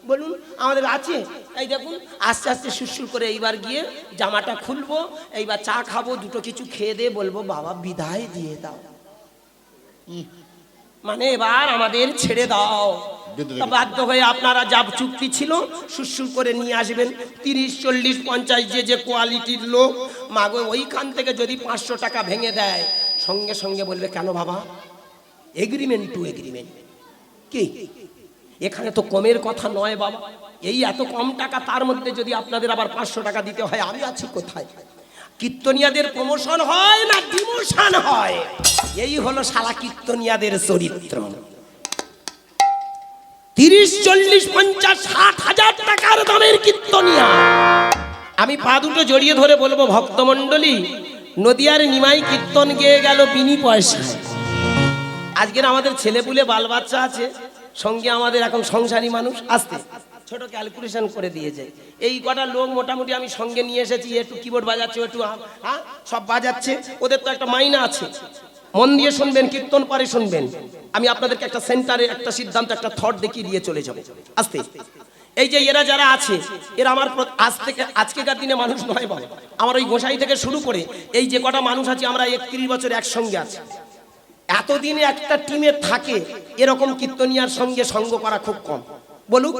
বলুন আমাদের আছে? এই দেখুন আস্তে আস্তে সুরসুর করে এইবার গিয়ে জামাটা খুলবো, এইবার চা খাবো, দুটো কিছু খেয়ে দিয়ে বলবো বাবা বিদায় দিয়ে দাও, মানে এবার আমাদের ছেড়ে দাও। বাধ্য হয়ে আপনারা যা চুক্তি ছিল সুরসুর করে নিয়ে আসবেন। 30, 40, 50 যে কোয়ালিটির লোক, মাগো ওইখান থেকে যদি 500 টাকা ভেঙে দেয়, সঙ্গে সঙ্গে বলবে কেন বাবা, এগ্রিমেন্ট টু এগ্রিমেন্ট। কি এখানে তো কমের কথা নয় বাবা, এই এত কম টাকা, তার মধ্যে যদি আপনাদের আবার 500 টাকা দিতে হয়, আমি আছি কোথায়? কীর্তনিয়াদের প্রমোশন হয় না ডিমোশন হয়? এই হলো শালা কীর্তনিয়াদের চরিত্র। 30, 40, 50, 60 হাজার টাকার দামের কীর্তনিয়া। আমি পা দুটো জড়িয়ে ধরে বলবো ভক্তমণ্ডলী, নদিয়ার নিমাই কীর্তন গেয়ে গেল বিনি পয়সায়। আজকের আমাদের ছেলেপুলে বাল বাচ্চা আছে, সঙ্গে আমাদের এখন সংসারী মানুষ, আসতে ছোট ক্যালকুলেশন করে দিয়ে যায়। এই কটা লোক মোটামুটি আমি সঙ্গে নিয়ে এসেছি, একটু কিবোর্ড বাজাচ্ছে, একটু সব বাজাচ্ছে, ওদের তো একটা মাইনা আছে। মন দিয়ে শুনবেন, কীর্তন পরে শুনবেন। আমি আপনাদেরকে একটা সেন্টারে একটা সিদ্ধান্ত, একটা থট দেখিয়ে দিয়ে চলে যাবো আস্তে। এই যে এরা যারা আছে, এরা আমার আজ থেকে আজকেকার দিনে মানুষ নয় বাবা। আমার ওই গোসাই থেকে শুরু করে এই যে কটা মানুষ আছে, আমরা 31 বছর একসঙ্গে আছি। এতদিনে একটা টিমে থাকে, এরকম কীর্তনিয়ার সঙ্গে সঙ্গ করা খুব কম। বলুক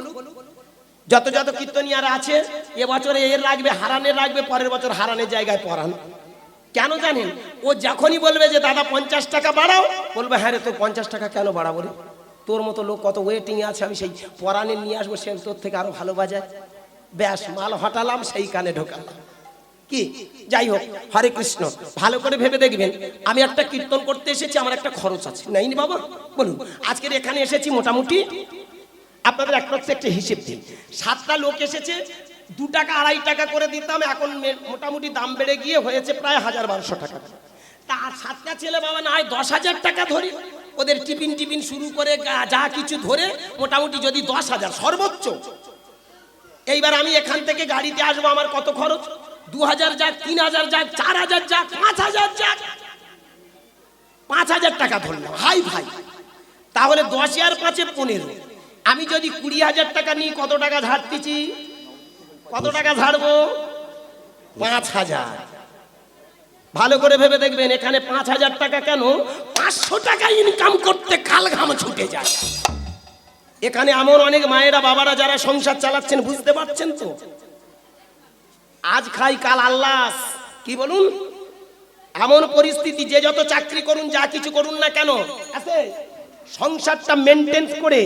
যত যত কীর্তনিয়ারা আছে, এবছরে এর রাখবে, হারানের রাখবে, পরের বছর হারানের জায়গায় পড়ান। কেন জানেন? ও যখনই বলবে যে দাদা 50 টাকা বাড়াও, বলবে হ্যাঁ রে তোর 50 টাকা কেন বাড়াবো রে, তোর মতো লোক কত ওয়েটিং আছে, আমি সেই পরাণের নিয়ে আসবো, সে তোর থেকে আরো ভালো বাজায়। ব্যাস মাল হটালাম, সেই কানে ঢোকালাম। কি যাই হোক, হরে কৃষ্ণ। ভালো করে ভেবে দেখবেন, আমি একটা কীর্তন করতে এসেছি, আমার একটা খরচ আছে, নাই নি বাবা? বলুন আজকের এখানে এসেছি, মোটামুটি আপনাদের একটা হিসেব দিন। 7টা লোক এসেছে, 2 টাকা 2.5 টাকা করে দিতাম, এখন মোটামুটি দাম বেড়ে গিয়ে হয়েছে প্রায় 1000-1200 টাকা। তা 7টা ছেলে বাবা না হয় 10,000 টাকা ধরি, ওদের টিফিন শুরু করে যা কিছু ধরে মোটামুটি যদি 10,000 সর্বোচ্চ, এইবার আমি এখান থেকে গাড়িতে আসবো, আমার কত খরচ? 2000 যাক, 3000 যাক, 4000 যাক, 5000 যাক, 5000 টাকা ধরলাম হাই ভাই। তাহলে 10 আর 5 এ 15। আমি যদি 20,000 টাকা নিই, কত টাকা ঝাড়তেছি? কত টাকা ঝাড়বো? 5000। ভালো করে ভেবে দেখবেন, এখানে 5000 টাকা কেন, 500 টাকা ইনকাম করতে কাল ঘাম ছুটে যায়। এখানে এমন অনেক মায়েরা বাবারা যারা সংসার চালাচ্ছেন, বুঝতে পারছেন তো? আজ খাই কাল আল্লাহ, কি বলুন? এমন পরিস্থিতি, যে যত চাকরি করুন, যা কিছু করুন না কেন, আছে সংসারটা মেনটেন করে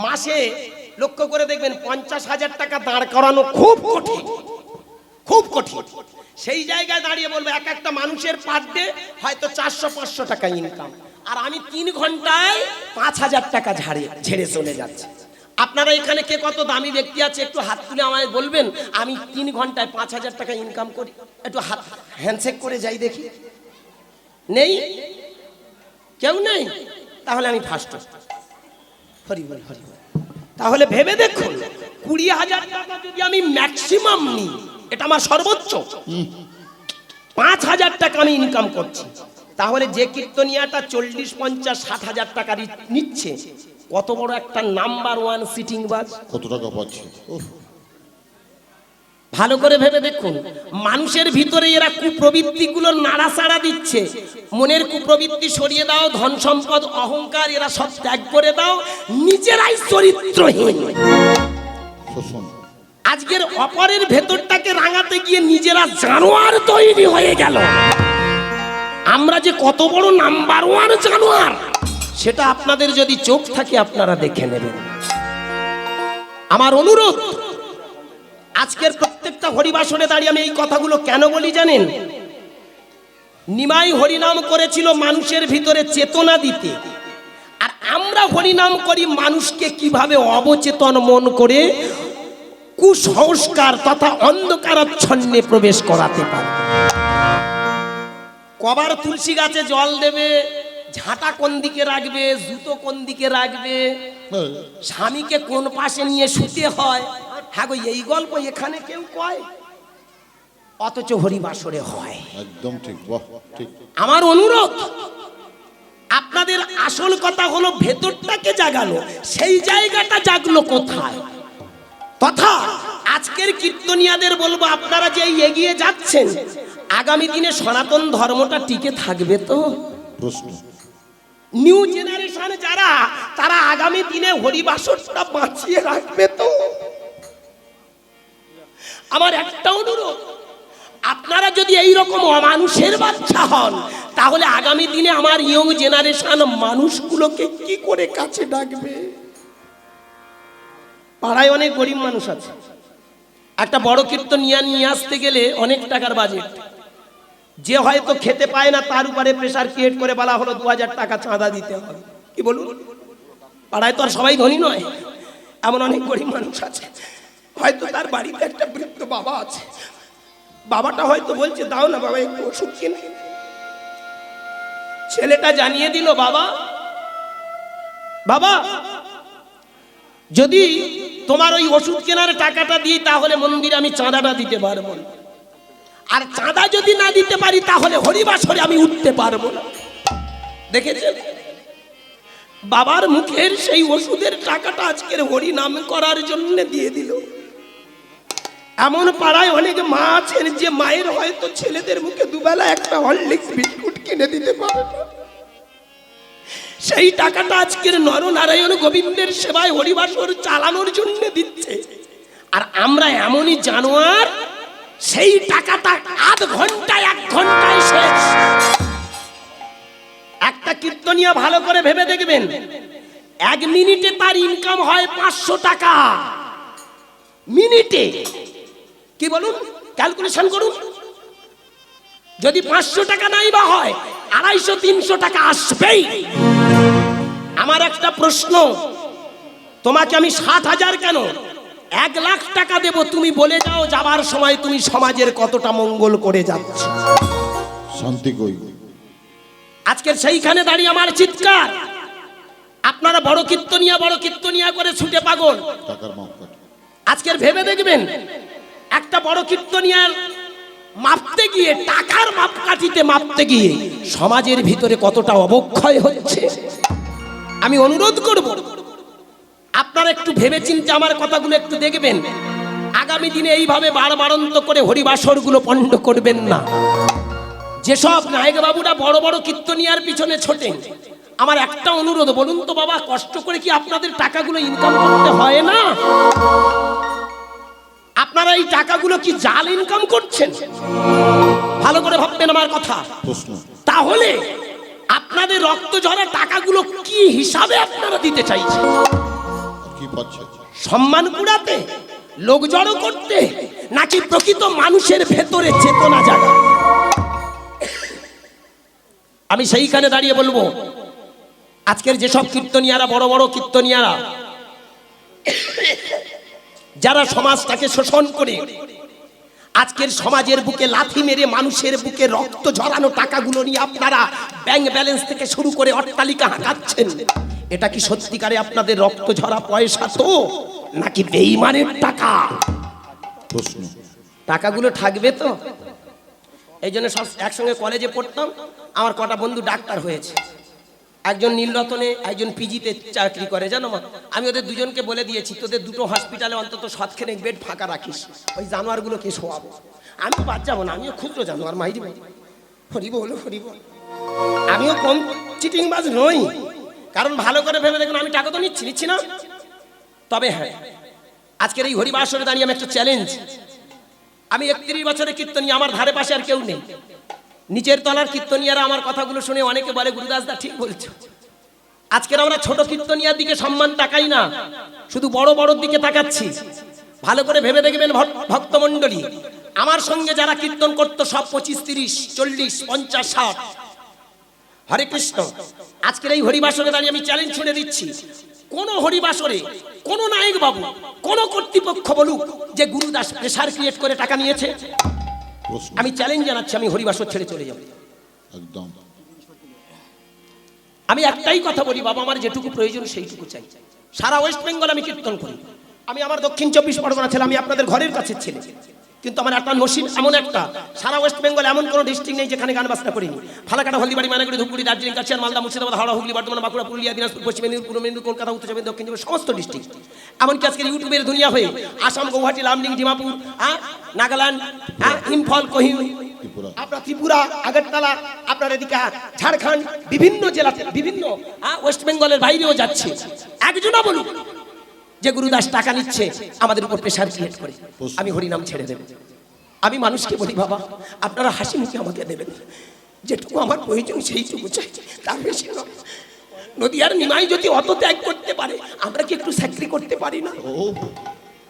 মাসে লক্ষ্য করে দেখবেন 50,000 টাকা দাঁড় করানো খুব কঠিন, খুব কঠিন। সেই জায়গায় দাঁড়িয়ে বলবো, এক একটা মানুষের পার ডে হয়তো 400-500 টাকা ইনকাম, আর আমি 3 ঘন্টায় 5000 টাকা ঝেড়ে চলে যাচ্ছে। আপনারা এখানে কে কত দামি ব্যক্তি আছে, একটু হাত তুলে আমায় বলবেন, আমি 3 ঘন্টায় 5000 টাকা ইনকাম করি? একটু হাত হ্যান্ডশেক করে যাই দেখি। নেই? কেউ নেই? তাহলে আমি ফার্স্ট। হরি বল, হরি বল। তাহলে ভেবে দেখুন, 20,000 টাকা যদি আমি ম্যাক্সিমাম নিই, এটা আমার সর্বোচ্চ, 5000 টাকা আমি ইনকাম করছি, তাহলে যে কীর্তনিয়াটা 40, 50, 60,000 টাকা নিচ্ছে, কত বড় একটা নাম্বার 1 সিটিং বাজ, কত টাকা পাচ্ছে? ভালো করে ভেবে দেখুন। মানুষের ভিতরে এরা কুপ্রবৃত্তিগুলো নাড়াচাড়া দিচ্ছে। মনের কুপ্রবৃত্তি সরিয়ে দাও, ধন সম্পদ অহংকার এরা সব ত্যাগ করে দাও, নিজেরাই চরিত্রহীন। আজকের অপরের ভেতরটাকে রাঙাতে গিয়ে নিজেরা জানোয়ার তৈরি হয়ে গেল। আমরা যে কত বড় নাম্বার 1 জানোয়ার, সেটা আপনাদের যদি চোখ থাকে আপনারা দেখে নেবেন। আমার অনুরোধ, আজকের প্রত্যেকটা হরিবাসরে দাঁড়িয়ে আমি এই কথাগুলো কেন বলি জানেন? নিমাই হরিনাম করেছিল মানুষের ভিতরে চেতনা দিতে, আর আমরা হরিনাম করি মানুষকে কিভাবে অবচেতন মন করে কুসংস্কার তথা অন্ধকারাচ্ছন্নে প্রবেশ করাতে পারে। কবার তুলসী গাছে জল দেবে, ঝাঁটা কোন দিকে রাখবে, জুতো কোন দিকে রাখবে, স্বামীকে কোন পাশে নিয়ে শুতে হয়, হ্যাঁ গো, এই গল্প এখানে কেউ কয়, অথচ হরিবাসরে হয়। একদম ঠিক, বাহ, ঠিক। আমার অনুরোধ, আপনাদের আসল কথা হলো ভেতরটাকে জাগানো, সেই জায়গাটা জাগলো কোথায়? তথা আজকের কীর্তনিয়াদের বলবো, আপনারা যে এগিয়ে যাচ্ছেন, আগামী দিনে সনাতন ধর্মটা টিকে থাকবে তো? প্রশ্ন। নিউ জেনারেশন যারা, তারা আগামী দিনে হরিবাসরটা বাঁচিয়ে রাখবে তো? আমার একটা অনুরোধ, আপনারা যদি এই রকম অমানুষের বাচ্চা হন, তাহলে আগামী দিনে আমার ইয়ং জেনারেশন মানুষগুলোকে কি করে কাছে ডাকবে? পাড়ায় অনেক গরিব মানুষ আছে, একটা বড় কীর্তনিয়া নিয়ে আসতে গেলে অনেক টাকার বাজেট, যে হয়তো খেতে পায় না তার উপরে প্রেসার ক্রিয়েট করে বলা হলো 2000 টাকা চাঁদা দিতে হবে। কি বলুন? পাড়ায় তো আর সবাই ধনী নয়, এমন অনেক গরিব মানুষ আছে, হয়তো তার বাড়িতে একটা বৃদ্ধ বাবা আছে, বাবাটা হয়তো বলছে, দাও না বাবা একটু ওষুধ কিনে। ছেলেটা জানিয়ে দিল, বাবা বাবা, যদি তোমার ওই ওষুধ কেনার টাকাটা দিই, তাহলে মন্দিরে আমি চাঁদাটা দিতে পারবো না, আর চাঁদা যদি না দিতে পারি, তাহলে হরিবাসরে আমি উঠতে পারবো না। দেখেছেন, বাবার মুখের সেই ওষুধের টাকাটা আজকের হরি নাম করার জন্য দিয়ে দিল। এমন পাড়ায় অনেক মা আছেন, যে মায়ের হয়তো ছেলেদের মুখে দুবেলা একটা হরলিক্স বিস্কুট কিনে দিতে পারে না, সেই টাকাটা আজকের নরনারায়ণ গোবিন্দের সেবায় হরিবাসর চালানোর জন্য দিচ্ছে। আর আমরা এমনই জানোয়ার, সেই টাকাটা আধ ঘন্টায় 1 ঘন্টায় শেষ। একটা কীর্তনিয়া ভালো করে ভেবে দেখবেন, 1 মিনিটে তার ইনকাম হয় 500 টাকা মিনিটে। কি বলুন? ক্যালকুলেশন করুন, যদি 500 টাকা নাই বা হয়, 250-300 টাকা আসবেই। আমার একটা প্রশ্ন, তোমাকে আমি 60,000 কেন 1 লাখ টাকা দেব, তুমি বলে যাও যাবার সময় তুমি সমাজের কতটা মঙ্গল করে যাচ্ছ। শান্তি কই? আজকের সেইখানে দাঁড়িয়ে আমার চিৎকার, আপনারা বড় কীর্তনিয়া করে ছুটে পাগল। টাকার মাপ কাটে। আজকের ভেবে দেখবেন একটা বড় কীর্তনিয়ার মাপতে গিয়ে, টাকার মাপকাঠিতে মাপতে গিয়ে সমাজের ভিতরে কতটা অবক্ষয় হচ্ছে। আমি অনুরোধ করব আপনারা একটু ভেবেচিন্তে আমার কথাগুলো একটু দেখবেন। আগামী দিনে এইভাবে বারবারন্ত করে হরিবাসরগুলো পণ্ড করবেন না। যেসব নায়ক বাবুরা বড় বড় কীর্তনিয়ার পিছনে ছোটেন, আমার একটা অনুরোধ, বলুন তো বাবা, কষ্ট করে কি আপনাদের টাকাগুলো ইনকাম করতে হয় না? আপনারা এই টাকাগুলো কি জাল ইনকাম করছেন? ভালো করে ভাববেন আমার কথা। প্রশ্ন তাহলে আপনাদের রক্ত ঝরা টাকাগুলো কি হিসাবে আপনারা দিতে চাইছেন? কি পাচ্ছে? সম্মান কুড়াতে, লোক জড়ো করতে, নাকি প্রকৃত মানুষের ভেতরে চেতনা জাগা? আমি সেইখানে দাঁড়িয়ে বলবো, আজকের যেসব কীর্তনিয়ারা, বড় বড় কীর্তনিয়ারা, যারা সমাজটাকে শোষণ করে আজকের সমাজের বুকে লাথি মেরে মানুষের বুকে রক্ত ঝরানো টাকাগুলো নিয়ে আপনারা ব্যাংক ব্যালেন্স থেকে শুরু করে অট্টালিকা হাঁকাচ্ছেন, এটা কি সত্যিকারে আপনাদের রক্ত ঝরা পয়সা তো, নাকি বেঈমানের টাকা? প্রশ্ন টাকাগুলো থাকবে তো? এই জন্য সব একসঙ্গে কলেজে পড়তাম, আমার কটা বন্ধু ডাক্তার হয়েছে। একজন নীলরতনে, একজন পিজিতে চাকরি করে, জানো মা? আমি ওদের দুজনকে বলে দিয়েছি, তোদের দুটো হসপিটালে অন্তত 7খানেক বেড ফাঁকা রাখিস, ওই জানোয়ারগুলোকে শোয়াবো। আমি তো বাদ যাবো না, আমিও ক্ষুদ্র জানোয়ার, মাইরি ভাই, হরি বল হরি বল। আমিও কম চিটিংবাজ নই, কারণ ভালো করে ভেবে দেখুন, আমি টাকা তো নিচ্ছি না। তবে হ্যাঁ, আজকের এই হরিবাসরে দাঁড়িয়ে আমি একটা চ্যালেঞ্জ, আমি 31 বছরের কীর্তনী, আমার ধারে পাশে আর কেউ নেই। নিচের তলার কীর্তনিয়ারা আমার কথাগুলো শুনে অনেকে বলে, গুরুদাস দা ঠিক বলছো। আজকের আমরা ছোট কীর্তনিয়ার দিকে সম্মান তাকাই না, শুধু বড় বড় দিকে তাকাচ্ছি। ভালো করে ভেবে দেখবেন ভক্তমণ্ডলী, আমার সঙ্গে যারা কীর্তন করতো সব 25, 30, 40, 50, 60। হরে কৃষ্ণ। আজকের এই হরিবাসরে দাঁড়িয়ে আমি চ্যালেঞ্জ ছুড়ে দিচ্ছি, কোন হরিবাসরে কোন নায়ক বাবু, কোন কর্তৃপক্ষ বলুক যে গুরুদাস প্রেসার ক্রিয়েট করে টাকা নিয়েছে? প্রশ্ন আমি চ্যালেঞ্জ জানাচ্ছি, আমি হরিবাসর ছেড়ে চলে যাব। একদম আমি একটাই কথা বলি, বাবা, আমার যেটুকু প্রয়োজন সেইটুকু চাই। সারা ওয়েস্ট বেঙ্গল আমি কীর্তন করি। আমি আমার দক্ষিণ 24 পরগনা ছেলে, আমি আপনাদের ঘরের কাছে ছেলে, কিন্তু আমার একটা নসিব এমন একটা, সারা ওয়েস্ট বেঙ্গল এমন কোনো ডিস্ট্রিক্ট নেই যেখানে গান বাজনা করিনি। ফালাকাটা, হলদিবাড়ি, মানাগুড়ি, ধূপগুড়ি, দার্জিলিং, কাছিয়ার, মালদা, মুর্শিদাবাদ, হাওড়া, হুগলি, বর্ধমান, বাঁকুড়া, পুরুলিয়া, দিনাজপুর, পশ্চিম মেদিনীপুর, পূর্ব মেদিনীপুর, কলকাতা, উত্তর চব্বিশ, দক্ষিণ চব্বিশ, সমস্ত ডিস্ট্রিক্ট। এমনকি আজকের ইউটিউবের দুনিয়া হয়ে আসাম, গৌহাটি, লামডিং, ডিমাপুর, নাগাল্যান্ড, ইম্ফল, কোহিম, ত্রিপুরা, আপনার ত্রিপুরা, আগরতলা, আপনার এদিকে ঝাড়খণ্ড, বিভিন্ন জেলাতে, বিভিন্ন ওয়েস্ট বেঙ্গলের বাইরেও যাচ্ছে। একজনও বলুক যে গুরুদাস টাকা নিচ্ছে আমাদের উপর প্রেসার ক্রিয়েট করে, আমি হরিনাম ছেড়ে দেব। আমি মানুষকে বলি, বাবা, আপনারা হাসি মুখে আমাকে দেবেন, যেটুকু আমার প্রয়োজন সেইটুকু চাই, তার বেশি নয়। নদী আর নিমাই যদি অত ত্যাগ করতে পারে, আমরা কি একটু স্যাক্রি করতে পারি না? ও